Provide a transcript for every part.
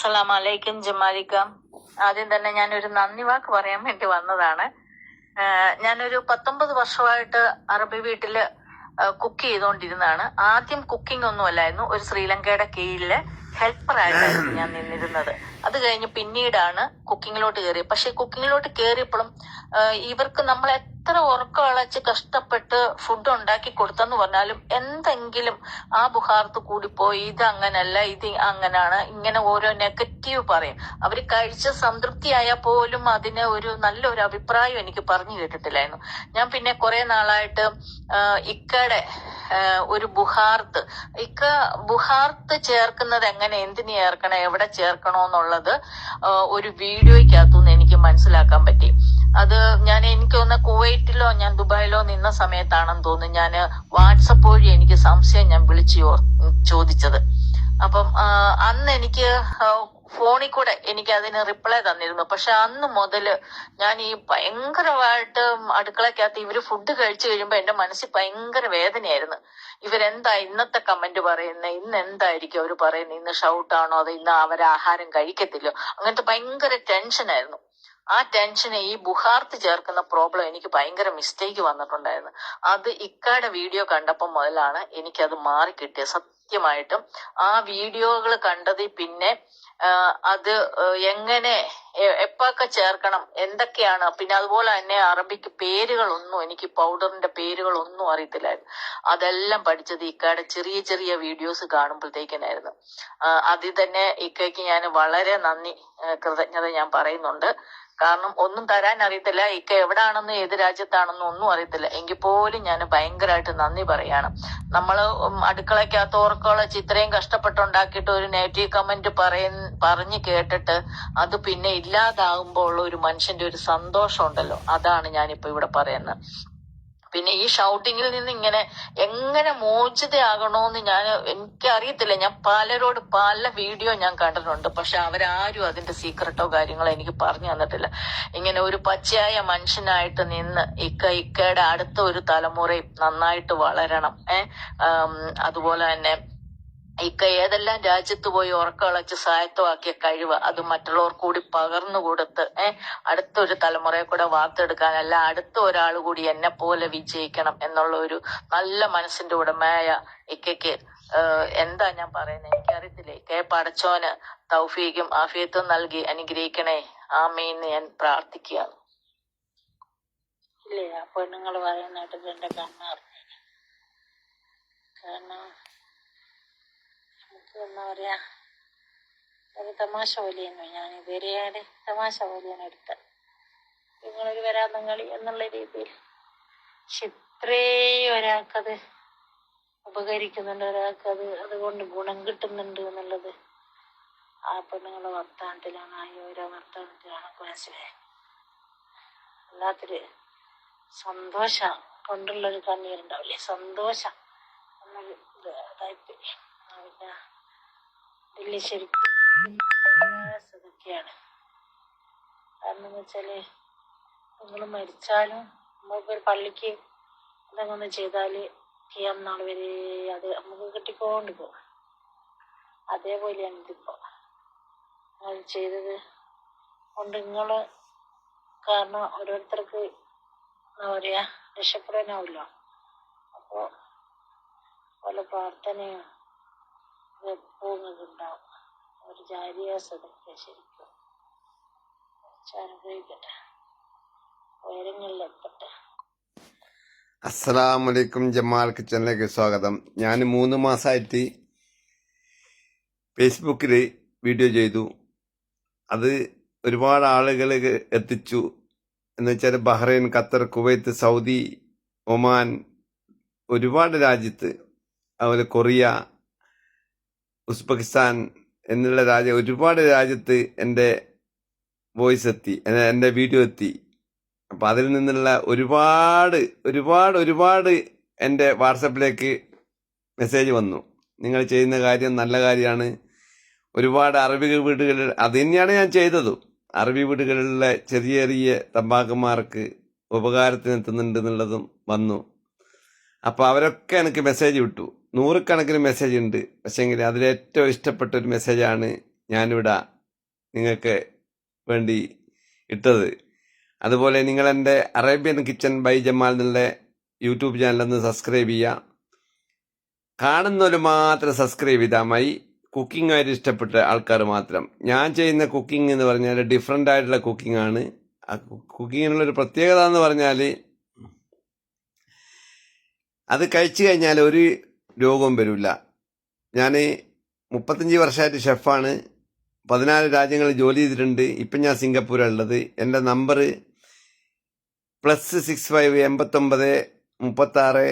അസ്സലാമലൈക്കും ജമാലിക്ക. ആദ്യം തന്നെ ഞാനൊരു നന്ദി വാക്ക് പറയാൻ വേണ്ടി വന്നതാണ്. ഞാനൊരു 19 വർഷമായിട്ട് അറബി വീട്ടില് കുക്ക് ചെയ്തുകൊണ്ടിരുന്നതാണ്. ആദ്യം കുക്കിംഗ് ഒന്നും അല്ലായിരുന്നു, ഒരു ശ്രീലങ്കയുടെ കീഴില് ഹെൽപ്പറായിട്ടായിരുന്നു ഞാൻ നിന്നിരുന്നത്. അത് കഴിഞ്ഞ് പിന്നീടാണ് കുക്കിങ്ങിലോട്ട് കയറിയത്. പക്ഷെ കുക്കിങ്ങിലോട്ട് കയറിയപ്പോഴും ഇവർക്ക് നമ്മൾ എത്ര ഉറക്കം അളച്ച് കഷ്ടപ്പെട്ട് ഫുഡ് ഉണ്ടാക്കി കൊടുത്തെന്ന് പറഞ്ഞാലും എന്തെങ്കിലും ആ ബുഹാർത്ത് കൂടിപ്പോയി, ഇത് അങ്ങനല്ല, ഇത് അങ്ങനാണ്, ഇങ്ങനെ ഓരോ നെഗറ്റീവ് പറയും. അവര് കഴിച്ച സംതൃപ്തിയായാൽ പോലും അതിന് ഒരു നല്ലൊരു അഭിപ്രായം എനിക്ക് പറഞ്ഞു കേട്ടിട്ടില്ലായിരുന്നു. ഞാൻ പിന്നെ കുറെ നാളായിട്ട് ഇക്കയുടെ ഒരു ബുഹാർത്ത് ചേർക്കുന്നത് എങ്ങനെ, എന്തിന് ചേർക്കണം, എവിടെ ചേർക്കണോന്നുള്ളത് ഒരു വീഡിയോയ്ക്കകത്തുനിന്ന് എനിക്ക് മനസ്സിലാക്കാൻ പറ്റി. അത് എനിക്ക് തോന്നുന്ന കുവൈറ്റിലോ ഞാൻ ദുബായിലോ നിന്ന സമയത്താണെന്ന് തോന്നുന്നു ഞാൻ വാട്സപ്പ് വഴി എനിക്ക് സംശയം ഞാൻ വിളിച്ചു ചോദിച്ചത്. അപ്പം അന്ന് എനിക്ക് ഫോണിൽ കൂടെ എനിക്ക് അതിന് റിപ്ലൈ തന്നിരുന്നു. പക്ഷെ അന്ന് മുതല് ഞാൻ ഈ ഭയങ്കരമായിട്ട് അടുക്കളക്കകത്ത് ഇവര് ഫുഡ് കഴിച്ചു കഴിയുമ്പോ എന്റെ മനസ്സിൽ ഭയങ്കര വേദനയായിരുന്നു. ഇവരെന്താ ഇന്നത്തെ കമന്റ് പറയുന്നത്, ഇന്ന് എന്തായിരിക്കും അവർ പറയുന്നത്, ഇന്ന് ഷൗട്ടാണോ, അത് ഇന്ന് അവര് ആഹാരം കഴിക്കത്തില്ലോ, അങ്ങനത്തെ ഭയങ്കര ടെൻഷനായിരുന്നു. ആ ടെൻഷന് ഈ ബുഹാർത്ത് ചേർക്കുന്ന പ്രോബ്ലം എനിക്ക് ഭയങ്കര മിസ്റ്റേക്ക് വന്നിട്ടുണ്ടായിരുന്നു. അത് ഇക്കയുടെ വീഡിയോ കണ്ടപ്പോൾ മുതലാണ് എനിക്കത് മാറിക്കിട്ടിയത്. സത്യമായിട്ടും ആ വീഡിയോകൾ കണ്ടതിൽ പിന്നെ അത് എങ്ങനെ എപ്പൊക്കെ ചേർക്കണം, എന്തൊക്കെയാണ്, പിന്നെ അതുപോലെ തന്നെ അറബിക്ക് പേരുകളൊന്നും, എനിക്ക് പൗഡറിന്റെ പേരുകളൊന്നും അറിയത്തില്ലായിരുന്നു. അതെല്ലാം പഠിച്ചത് ഇക്കയുടെ ചെറിയ ചെറിയ വീഡിയോസ് കാണുമ്പോഴത്തേക്കിനായിരുന്നു. അതിൽ തന്നെ ഇക്കയ്ക്ക് ഞാൻ വളരെ നന്ദി, കൃതജ്ഞത ഞാൻ പറയുന്നുണ്ട്. കാരണം ഒന്നും തരാൻ അറിയത്തില്ല, ഇക്ക എവിടാണെന്നും ഏത് രാജ്യത്താണെന്നും ഒന്നും അറിയത്തില്ല. എങ്കിൽ പോലും ഞാൻ ഭയങ്കരമായിട്ട് നന്ദി പറയാണ്. നമ്മള് അടുക്കളക്കകത്ത് ഓർക്കോളച്ച് ഇത്രയും കഷ്ടപ്പെട്ടുണ്ടാക്കിയിട്ട് ഒരു നെഗറ്റീവ് കമന്റ് പറഞ്ഞു കേട്ടിട്ട് അത് പിന്നെ ഇല്ലാതാകുമ്പോൾ ഉള്ള ഒരു മനുഷ്യന്റെ ഒരു സന്തോഷം ഉണ്ടല്ലോ, അതാണ് ഞാനിപ്പോ ഇവിടെ പറയുന്നത്. പിന്നെ ഈ ഷൗട്ടിങ്ങിൽ നിന്ന് ഇങ്ങനെ എങ്ങനെ മോചിതയാകണോന്ന് എനിക്കറിയത്തില്ല. ഞാൻ പലരോട് പല വീഡിയോ ഞാൻ കണ്ടിട്ടുണ്ട്, പക്ഷെ അവരാരും അതിന്റെ സീക്രട്ടോ കാര്യങ്ങളോ എനിക്ക് പറഞ്ഞു തന്നിട്ടില്ല. ഇങ്ങനെ ഒരു പച്ചയായ മനുഷ്യനായിട്ട് നിന്ന് ഇക്കയുടെ അടുത്ത ഒരു തലമുറയും നന്നായിട്ട് വളരണം. അതുപോലെ തന്നെ ഇക്ക ഏതെല്ലാം രാജ്യത്ത് പോയി ഉറക്കളച്ച് സ്വായത്തമാക്കിയ കഴിവ് അത് മറ്റുള്ളവർ കൂടി പകർന്നു കൊടുത്ത് അടുത്തൊരു തലമുറയെ കൂടെ വാർത്തെടുക്കാനല്ല, അടുത്ത ഒരാൾ കൂടി എന്നെ പോലെ വിജയിക്കണം എന്നുള്ള ഒരു നല്ല മനസ്സിന്റെ ഉടമയായ ഇക്കയ്ക്ക് എന്താ ഞാൻ പറയുന്നത് എനിക്കറിയത്തില്ലേ. ഇക്കയെ പടച്ചോന് തൗഫീഖും ആഫിയത്തും നൽകി അനുഗ്രഹിക്കണേ, ആമീന്ന് ഞാൻ പ്രാർത്ഥിക്കുകയാണ്. ഇല്ലേ ആ പെണ്ണുങ്ങൾ പറയുന്നിട്ട് എന്റെ കണ്ണാറ്. കാരണം നമുക്ക് എന്താ പറയാ, ഒരു തമാശ പോലെയാണ് ഞാൻ ഇതുവരെയാണ് തമാശ പോലെയാണ് എടുത്തത്. നിങ്ങളൊരു വരാന്തം കളി എന്നുള്ള രീതിയിൽ. പക്ഷെ ഇത്രയും ഒരാൾക്കത് ഉപകരിക്കുന്നുണ്ട്, ഒരാൾക്കത് അതുകൊണ്ട് ഗുണം കിട്ടുന്നുണ്ട് എന്നുള്ളത് ആ പെണ്ണുങ്ങളുടെ വർത്താനത്തിലാണ്, ആ ഓരോ വർത്താനത്തിലാണ് മനസ്സിലായത്. അല്ലാത്തൊരു സന്തോഷം കൊണ്ടുള്ളൊരു കണ്ണീരുണ്ടാവില്ലേ, സന്തോഷം എന്നൊരു അതായിപ്പോയി. പിന്നെ വലിയ ശരിക്കും ഇതൊക്കെയാണ്. കാരണം എന്ന് വെച്ചാല് നിങ്ങൾ മരിച്ചാലും നമ്മളിപ്പോൾ ഒരു പള്ളിക്ക് എന്തെങ്കിലും ഒന്ന് ചെയ്താല് ചെയ്യാൻ നാൾ വരെ അത് നമുക്ക് കിട്ടിക്കൊണ്ട് പോകും. അതേപോലെയാണ് ഇതിപ്പോ നിങ്ങൾ ചെയ്തത് കൊണ്ട് നിങ്ങള് കാരണം ഓരോരുത്തർക്ക് എന്താ പറയാ രക്ഷപ്പെടാനാവില്ലോ. അപ്പോ പല പ്രാർത്ഥനയും എപ്പോഴും നിങ്ങൾക്ക് ഉണ്ടാവും. ഒരു ജാരിയ സദക്ക ശരിക്കും അനുഗ്രഹിക്കട്ടെ, ഉയരങ്ങളിലെത്തട്ടെ. അസ്സലാമലൈക്കും. ജമാൽ കിച്ചണിലേക്ക് സ്വാഗതം. ഞാൻ 3 മാസമായിട്ട് ഫേസ്ബുക്കിൽ വീഡിയോ ചെയ്തു. അത് ഒരുപാട് ആളുകൾ എത്തിച്ചു. എന്ന് വെച്ചാൽ Bahrain, Qatar, Kuwait, Saudi, Oman, ഒരുപാട് രാജ്യത്ത്, അതുപോലെ കൊറിയ, ഉസ്ബെക്കിസ്ഥാൻ എന്നുള്ള ഒരുപാട് രാജ്യത്ത് എൻ്റെ വോയിസ് എത്തി, എൻ്റെ വീഡിയോ എത്തി. അപ്പം അതിൽ നിന്നുള്ള ഒരുപാട് എൻ്റെ വാട്സപ്പിലേക്ക് മെസ്സേജ് വന്നു. നിങ്ങൾ ചെയ്യുന്ന കാര്യം നല്ല കാര്യമാണ്. ഒരുപാട് അറബി വീടുകളിൽ അത് തന്നെയാണ് ഞാൻ ചെയ്തതും. അറബി വീടുകളിലെ ചെറിയ ചെറിയ തമ്പാക്കന്മാർക്ക് ഉപകാരത്തിനെത്തുന്നുണ്ട് എന്നുള്ളതും വന്നു. അപ്പോൾ അവരൊക്കെ എനിക്ക് മെസ്സേജ് വിട്ടു. 100 കണക്കിന് മെസ്സേജ് ഉണ്ട്. പക്ഷേങ്കിൽ അതിലേറ്റവും ഇഷ്ടപ്പെട്ട ഒരു മെസ്സേജാണ് ഞാനിവിടെ നിങ്ങൾക്ക് വേണ്ടി ഇട്ടത്. അതുപോലെ നിങ്ങൾ എൻ്റെ അറേബ്യൻ കിച്ചൺ ബൈ ജമാൽ എന്നുള്ള യൂട്യൂബ് ചാനലൊന്ന് സബ്സ്ക്രൈബ് ചെയ്യുക. കാണുന്നവർ മാത്രം സബ്സ്ക്രൈബ് ചെയ്താൽ മതി. കുക്കിങ്ങായിട്ട് ഇഷ്ടപ്പെട്ട ആൾക്കാർ മാത്രം. ഞാൻ ചെയ്യുന്ന കുക്കിംഗ് എന്ന് പറഞ്ഞാൽ ഡിഫറെൻ്റ് ആയിട്ടുള്ള കുക്കിംഗ് ആണ്. ആ കുക്കിങ്ങിനുള്ളൊരു പ്രത്യേകത എന്ന് പറഞ്ഞാൽ അത് കഴിച്ചു കഴിഞ്ഞാൽ ഒരു രോഗവും വരില്ല. ഞാൻ 35 വർഷമായിട്ട് ഷെഫാണ്. 14 രാജ്യങ്ങളിൽ ജോലി ചെയ്തിട്ടുണ്ട്. ഇപ്പം ഞാൻ സിംഗപ്പൂരാണുള്ളത്. എൻ്റെ നമ്പർ +65 89 36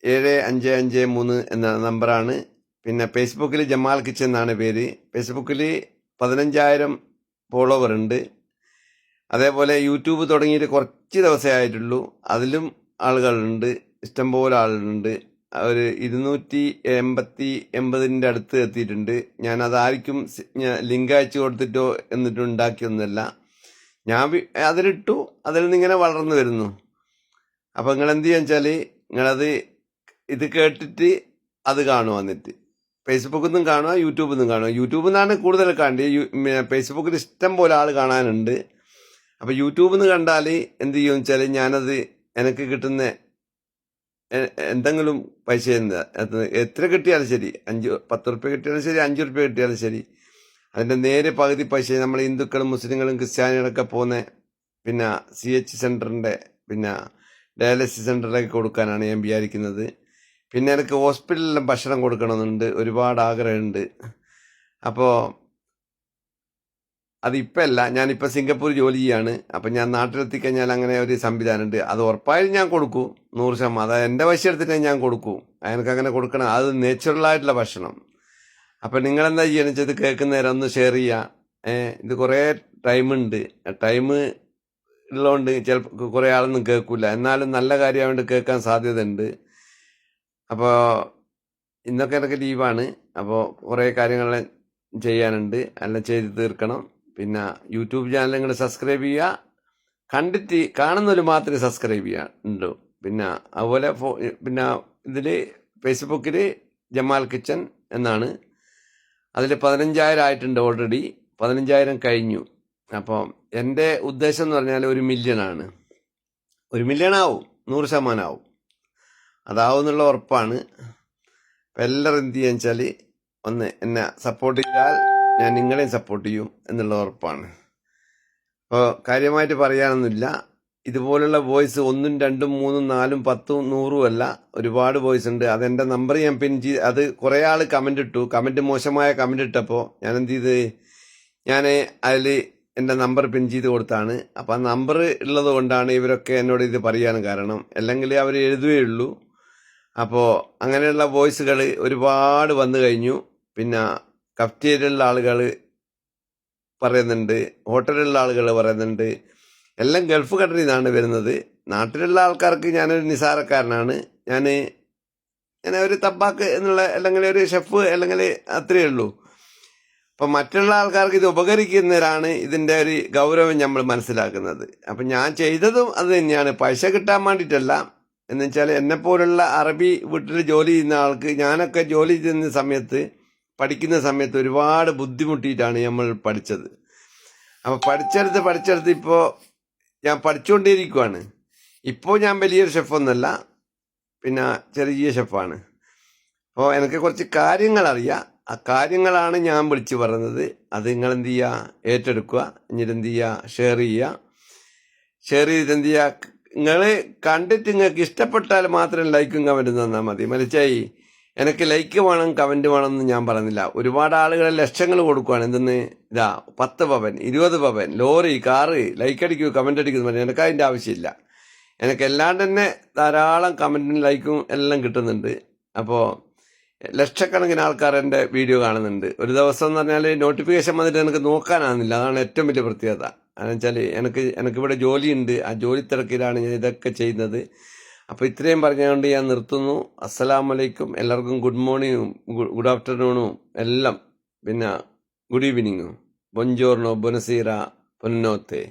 7553 എന്ന നമ്പറാണ്. പിന്നെ ഫേസ്ബുക്കിൽ ജമാൽ കിച്ചൻ എന്നാണ് പേര്. ഫേസ്ബുക്കിൽ 15,000 ഫോളോവർ ഉണ്ട്. അതേപോലെ യൂട്യൂബ് തുടങ്ങിയിട്ട് കുറച്ച് ദിവസമേ ആയിട്ടുള്ളൂ. അതിലും ആളുകളുണ്ട്, ഇഷ്ടംപോലെ ആളുകളുണ്ട്. ഒരു 280 അടുത്ത് എത്തിയിട്ടുണ്ട്. ഞാൻ അതായിരിക്കും ലിങ്ക് അയച്ചു കൊടുത്തിട്ടോ എന്നിട്ട് ഉണ്ടാക്കിയൊന്നുമല്ല. ഞാൻ അതിലിട്ടു, അതിൽ നിന്നിങ്ങനെ വളർന്നു വരുന്നു. അപ്പം നിങ്ങൾ എന്ത് ചെയ്യാന്ന് വെച്ചാൽ നിങ്ങളത് ഇത് കേട്ടിട്ട് അത് കാണുക. എന്നിട്ട് ഫേസ്ബുക്കിൽ നിന്നും കാണുക, യൂട്യൂബിൽ നിന്നും കാണുക. യൂട്യൂബിൽ നിന്നാണ് കൂടുതൽ കാണേണ്ടത്. ഫേസ്ബുക്കിൽ ഇഷ്ടം പോലെ ആൾ കാണാനുണ്ട്. അപ്പോൾ യൂട്യൂബിൽ നിന്ന് കണ്ടാൽ എന്ത് ചെയ്യുമെന്ന് വെച്ചാൽ ഞാനത് എനിക്ക് കിട്ടുന്ന എന്തെങ്കിലും പൈസ എത്ര കിട്ടിയാലും ശരി, 10 റുപ്യ കിട്ടിയാലും ശരി, 5 റുപ്യ കിട്ടിയാലും ശരി, അതിൻ്റെ നേരെ പകുതി പൈസ നമ്മൾ ഹിന്ദുക്കളും മുസ്ലിങ്ങളും ക്രിസ്ത്യാനികളൊക്കെ പോകുന്ന പിന്നെ CH സെൻറ്ററിൻ്റെ പിന്നെ ഡയാലിസിസ് സെൻറ്ററിലേക്ക് കൊടുക്കാനാണ് ഞാൻ വിചാരിക്കുന്നത്. പിന്നെ എനിക്ക് ഹോസ്പിറ്റലിലും ഭക്ഷണം കൊടുക്കണമെന്നുണ്ട്, ഒരുപാട് ആഗ്രഹമുണ്ട്. അപ്പോൾ അതിപ്പോൾ അല്ല, ഞാനിപ്പോൾ സിംഗപ്പൂർ ജോലി ചെയ്യാണ്. അപ്പം ഞാൻ നാട്ടിലെത്തിക്കഴിഞ്ഞാൽ അങ്ങനെ ഒരു സംവിധാനമുണ്ട്. അത് ഉറപ്പായും ഞാൻ കൊടുക്കും, 100%. അതായത് എൻ്റെ പൈസ എടുത്തിട്ട് ഞാൻ കൊടുക്കും. എനിക്കങ്ങനെ കൊടുക്കണം. അത് നാച്ചുറലായിട്ടുള്ള ഭക്ഷണം. അപ്പം നിങ്ങളെന്താ ചെയ്യണമെന്ന് വെച്ചാൽ ഇത് കേൾക്കുന്നേരം ഒന്ന് ഷെയർ ചെയ്യുക. ഇത് കുറേ ടൈമുണ്ട്. ടൈം ഉള്ളതുകൊണ്ട് ചിലപ്പോൾ കുറേ ആളൊന്നും കേൾക്കില്ല. എന്നാലും നല്ല കാര്യമായിട്ട് കേൾക്കാൻ സാധ്യതയുണ്ട്. അപ്പോൾ ഇന്നൊക്കെ എനിക്ക് ലീവാണ്. അപ്പോൾ കുറേ കാര്യങ്ങൾ ചെയ്യാനുണ്ട്, എല്ലാം ചെയ്ത് തീർക്കണം. പിന്നെ യൂട്യൂബ് ചാനൽ നിങ്ങൾ സബ്സ്ക്രൈബ് ചെയ്യുക. കണ്ടിട്ട് കാണുന്നവർ മാത്രമേ സബ്സ്ക്രൈബ് ചെയ്യാറുണ്ടോ. പിന്നെ അതുപോലെ പിന്നെ ഇതിൽ ഫേസ്ബുക്കിൽ ജമാൽ കിച്ചൻ എന്നാണ്. അതിൽ 15,000 ആയിട്ടുണ്ട് ഓൾറെഡി. 15,000 കഴിഞ്ഞു. അപ്പോൾ എൻ്റെ ഉദ്ദേശം എന്ന് പറഞ്ഞാൽ 1 മില്യണാണ്. 1 മില്യൺ ആവും, 100% ആവും. അതാവും എന്നുള്ള ഉറപ്പാണ്. അപ്പം എല്ലാവരും എന്ത് ചെയ്യാന്ന് വെച്ചാൽ ഒന്ന് എന്നെ സപ്പോർട്ട് ചെയ്താൽ ഞാൻ നിങ്ങളെയും സപ്പോർട്ട് ചെയ്യും എന്നുള്ള ഉറപ്പാണ്. അപ്പോൾ കാര്യമായിട്ട് പറയാനൊന്നുമില്ല. ഇതുപോലുള്ള വോയിസ് 1, 2, 3, 4, 10, 100 അല്ല, ഒരുപാട് വോയിസ് ഉണ്ട്. അതെൻ്റെ നമ്പർ ഞാൻ പിൻ ചെയ്ത്, അത് കുറേ ആൾ കമൻ്റ് ഇട്ടു. കമൻറ്റ് മോശമായ കമൻ്റ് ഇട്ടപ്പോൾ ഞാൻ എന്ത് ചെയ്ത്, ഞാൻ അതിൽ എൻ്റെ നമ്പർ പിൻ ചെയ്ത് കൊടുത്താണ്. അപ്പോൾ ആ നമ്പർ ഉള്ളത് കൊണ്ടാണ് ഇവരൊക്കെ എന്നോട് ഇത് പറയാൻ കാരണം. അല്ലെങ്കിൽ അവർ എഴുതുകയുള്ളൂ. അപ്പോൾ അങ്ങനെയുള്ള വോയിസുകൾ ഒരുപാട് വന്നു കഴിഞ്ഞു. പിന്നെ കഫ്റ്റീരിയയിലുള്ള ആളുകൾ പറയുന്നുണ്ട്, ഹോട്ടലിലുള്ള ആളുകൾ പറയുന്നുണ്ട്. എല്ലാം ഗൾഫ് കൺട്രിയിൽ നിന്നാണ് വരുന്നത്. നാട്ടിലുള്ള ആൾക്കാർക്ക് ഞാനൊരു നിസാരക്കാരനാണ്. ഞാൻ ഒരു തബ്ബാക്ക് എന്നുള്ള, അല്ലെങ്കിൽ ഒരു ഷെഫ്, അല്ലെങ്കിൽ അത്രയേ ഉള്ളൂ. അപ്പം മറ്റുള്ള ആൾക്കാർക്ക് ഇത് ഉപകരിക്കുന്നവരാണ് ഇതിൻ്റെ ഒരു ഗൗരവം നമ്മൾ മനസ്സിലാക്കുന്നത്. അപ്പം ഞാൻ ചെയ്തതും അത് തന്നെയാണ്, പൈസ കിട്ടാൻ വേണ്ടിയിട്ടല്ല. എന്ന് വെച്ചാൽ എന്നെപ്പോലുള്ള അറബി വീട്ടിൽ ജോലി ചെയ്യുന്ന ആൾക്ക്, ഞാനൊക്കെ ജോലി ചെയ്യുന്ന സമയത്ത്, പഠിക്കുന്ന സമയത്ത് ഒരുപാട് ബുദ്ധിമുട്ടിയിട്ടാണ് നമ്മൾ പഠിച്ചത്. അപ്പോൾ പഠിച്ചെടുത്ത് ഇപ്പോൾ ഞാൻ പഠിച്ചുകൊണ്ടേയിരിക്കുവാണ്. ഇപ്പോൾ ഞാൻ വലിയൊരു ഷെഫൊന്നുമല്ല, പിന്നെ ചെറിയ ഷെഫാണ്. അപ്പോൾ എനിക്ക് കുറച്ച് കാര്യങ്ങൾ അറിയാം. ആ കാര്യങ്ങളാണ് ഞാൻ വിളിച്ച് പറയുന്നത്. അത് നിങ്ങളെന്ത് ചെയ്യുക, ഏറ്റെടുക്കുക. എന്നിട്ട് എന്ത് ചെയ്യുക, ഷെയർ ചെയ്ത് എന്ത് ചെയ്യുക, നിങ്ങൾ കണ്ടിട്ട് നിങ്ങൾക്ക് ഇഷ്ടപ്പെട്ടാൽ മാത്രം ലൈക്കും കമൻറ്റും തന്നാൽ മതി. മറിച്ചായി എനിക്ക് ലൈക്ക് വേണം, കമൻറ്റ് വേണം എന്ന് ഞാൻ പറയുന്നില്ല. ഒരുപാട് ആളുകൾ ലക്ഷങ്ങൾ കൊടുക്കുകയാണ്. എന്തെന്ന്, 10 പവൻ, 20 പവൻ, ലോറി, കാറ്, ലൈക്ക് അടിക്കൂ, കമൻ്റ് അടിക്കുന്നു പറഞ്ഞു. എനിക്ക് അതിൻ്റെ ആവശ്യമില്ല. എനിക്ക് എല്ലാം തന്നെ ധാരാളം കമൻറ്റും ലൈക്കും എല്ലാം കിട്ടുന്നുണ്ട്. അപ്പോൾ ലക്ഷക്കണക്കിന് ആൾക്കാർ എൻ്റെ വീഡിയോ കാണുന്നുണ്ട്. ഒരു ദിവസം എന്ന് പറഞ്ഞാൽ നോട്ടിഫിക്കേഷൻ വന്നിട്ട് എനിക്ക് നോക്കാനാകുന്നില്ല. അതാണ് ഏറ്റവും വലിയ പ്രത്യേകത. അതെന്ന് വെച്ചാൽ എനിക്കിവിടെ ജോലിയുണ്ട്. ആ ജോലി തിരക്കിലാണ് ഞാൻ ഇതൊക്കെ ചെയ്യുന്നത്. അപ്പോൾ ഇത്രയും പറഞ്ഞുകൊണ്ട് ഞാൻ നിർത്തുന്നു. അസ്സലാമലൈക്കും. എല്ലാവർക്കും ഗുഡ് മോർണിംഗും ഗുഡ് ആഫ്റ്റർനൂണും എല്ലാം, പിന്നെ ഗുഡ് ഈവനിങ്ങും, ബൊഞ്ചോർണോ, ബൊനസീറ, പൊന്നോത്തെ.